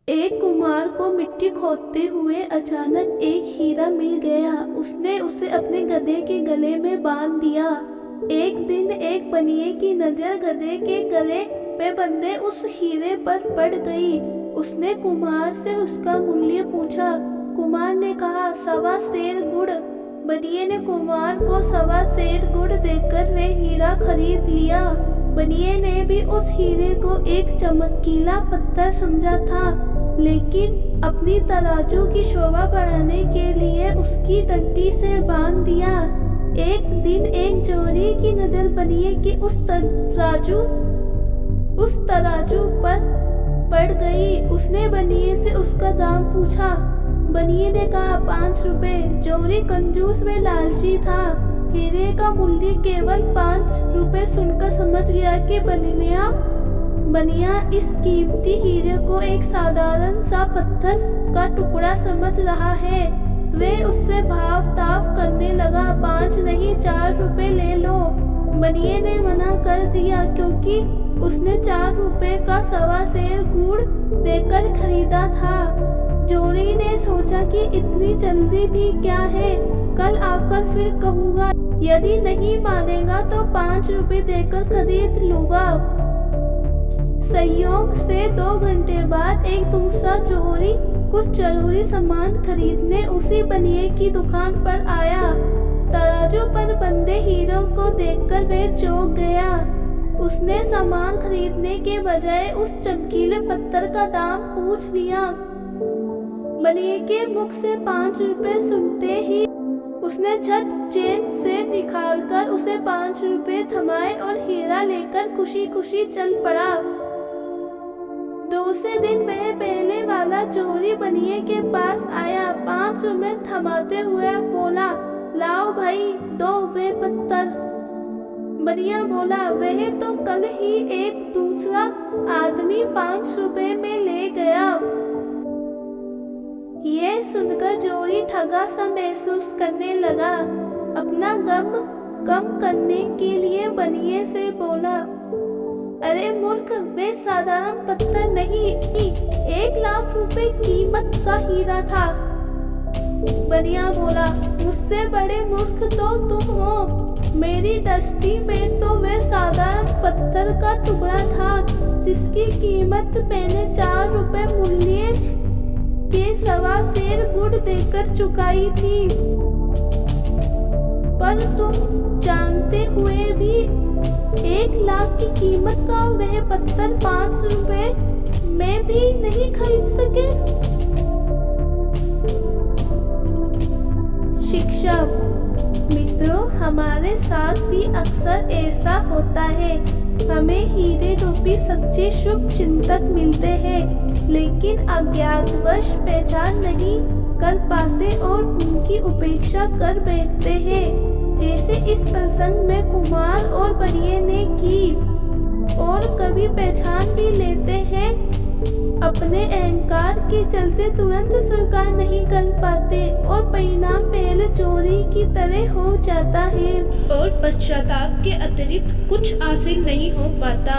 एक कुम्हार को मिट्टी खोदते हुए अचानक एक हीरा मिल गया। उसने उसे अपने गधे के गले में बांध दिया। एक दिन एक बनिए की नजर गधे के गले में बंधे उस हीरे पर पड़ गई। उसने कुम्हार से उसका मूल्य पूछा। कुम्हार ने कहा 1.25 सेर गुड़। बनिए ने कुम्हार को 1.25 सेर गुड़ देकर वे हीरा खरीद लिया। बनिए ने भी उस हीरे को एक चमकीला पत्थर समझा था, लेकिन अपनी तराजू की शोभा बढ़ाने के लिए उसकी डंडी से बांध दिया। एक दिन एक जोरी की नजर बनिए कि उस तराजू पर पड़ गई। उसने बनिए से उसका दाम पूछा। बनिए ने कहा 5 रुपए। जोरी कंजूस व लालची था। हीरे का मूल्य केवल 5 रुपए सुनकर समझ गया कि बनिया इस कीमती हीरे को एक साधारण सा पत्थर का टुकड़ा समझ रहा है। वे उससे भाव ताव करने लगा। 5 नहीं 4 रुपए ले लो। बनिए ने मना कर दिया क्योंकि उसने 4 रुपए का 1.25 सेर गुड़ देकर खरीदा था। जोरी ने सोचा कि इतनी जल्दी भी क्या है, कल आकर फिर कहूँगा। यदि नहीं मानेगा तो 5 रुपए देकर खरीद लूंगा। संयोग से 2 घंटे बाद एक दूसरा जोरी कुछ जरूरी सामान खरीदने उसी बनिए की दुकान पर आया। तराजू पर बंधे हीरों को देखकर वह चौंक गया। उसने सामान खरीदने के बजाय उस चमकीले पत्थर का दाम पूछ लिया। बनिए के मुख से 5 रुपए सुनते ही उसने झट चेन से निकालकर उसे 5 रुपए थमाए और हीरा लेकर खुशी खुशी चल पड़ा। दूसरे दिन वह पहले वाला जोरी बनिए के पास आया। 5 रुपए थमाते हुए बोला, लाओ भाई, दो वे पत्थर। बनिया बोला, वह तो कल ही एक दूसरा आदमी 5 रुपए में ले गया। ये सुनकर जोरी ठगा सा महसूस करने लगा। अपना गम कम करने के लिए बनिए से बोला, अरे मूर्ख, वे साधारण पत्थर नहीं, 1 लाख रुपए कीमत का हीरा था। बनिया बोला, मुझसे बड़े मूर्ख तो तुम हो। मेरी दृष्टि में तो वे साधारण पत्थर का टुकड़ा था जिसकी कीमत मैंने 4 रुपए मूल्य के 1.25 सेर गुड़ देकर चुकाई थी। पर तुम जानते हुए भी 1 लाख की कीमत का वह पत्थर 5 रुपए में भी नहीं खरीद सके। शिक्षा। मित्रों, हमारे साथ भी अक्सर ऐसा होता है। हमें हीरे रूपी सच्चे शुभ चिंतक मिलते हैं, लेकिन अज्ञातवश पहचान नहीं कर पाते और उनकी उपेक्षा कर बैठते हैं, जैसे इस प्रसंग में कुमार और बनिए ने की। और कभी पहचान भी लेते हैं, अपने अहंकार के चलते तुरंत स्वीकार नहीं कर पाते और परिणाम पहले चोरी की तरह हो जाता है और पश्चाताप के अतिरिक्त कुछ हासिल नहीं हो पाता।